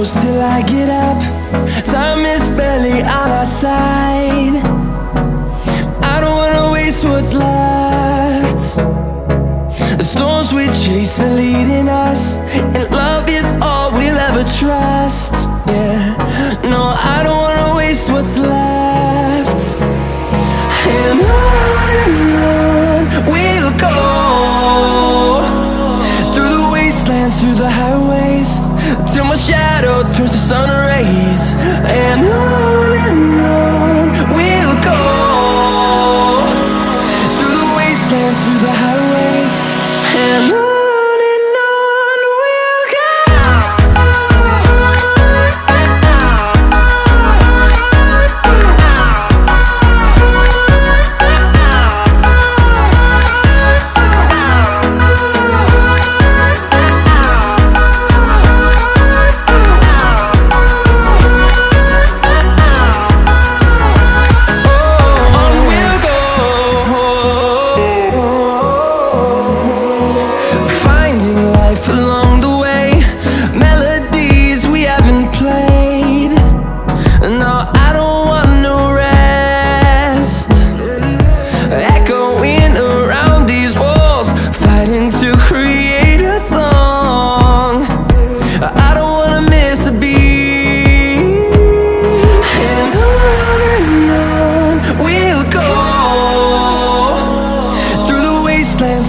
close till I get up. Time is barely on our side. I don't wanna waste what's left. The storms we chase are leading us, and love is all we'll ever trust. Yeah, no, I don't wanna waste what's left. And on we'll go, through the wastelands, through the highways, till my shadow turns to sun rays. And on we'll go, through the wastelands, through the highways, and on.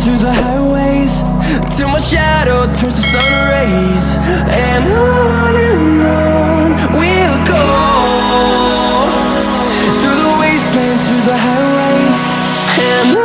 Through the highways, till my shadow turns to sun rays. And on we'll go, through the wastelands, through the highways, and on.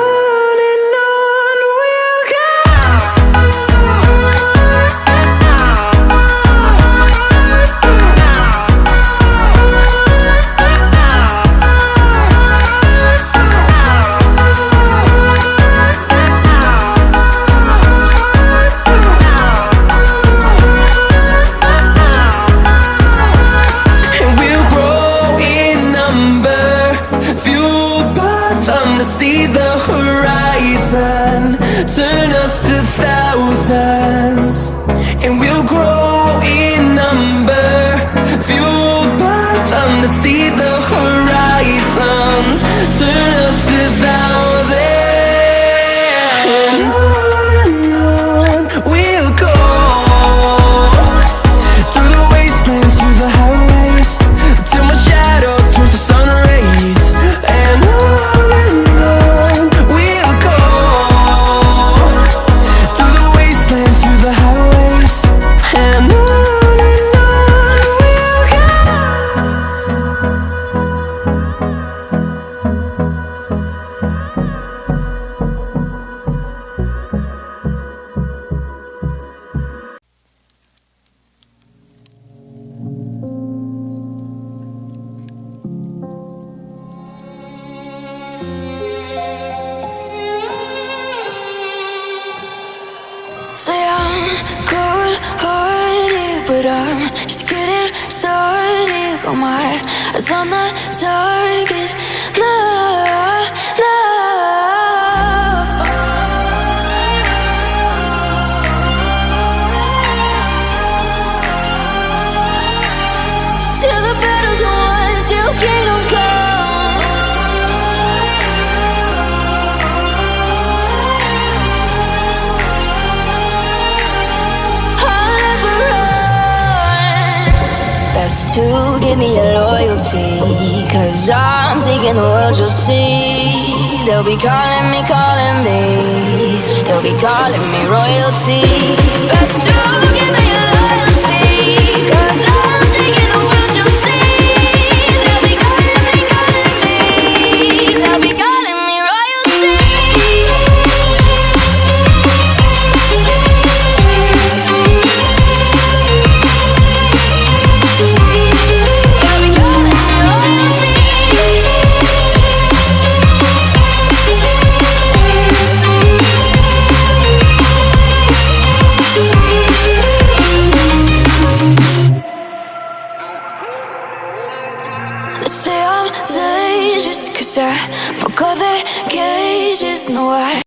See the horizon turn us to thousands, and we'll grow in number, fueled by them. To see the horizon turn us to thousands, and on we'll go, through the wastelands, through the highways, till my shadow turns to sun rays. And on say I'm good-hearted, but I'm just getting started. Got my eyes on the target. No, no. Till the battle's won, till kingdom come. To give me your loyalty, 'cause I'm taking the world, you'll see. They'll be calling me, they'll be calling me royalty. Best to give me your loyalty, 'cause I'm taking the world, you'll see. They'll be calling me, they'll be calling me royalty. Say I'm dangerous, 'cause I broke all the cages, no I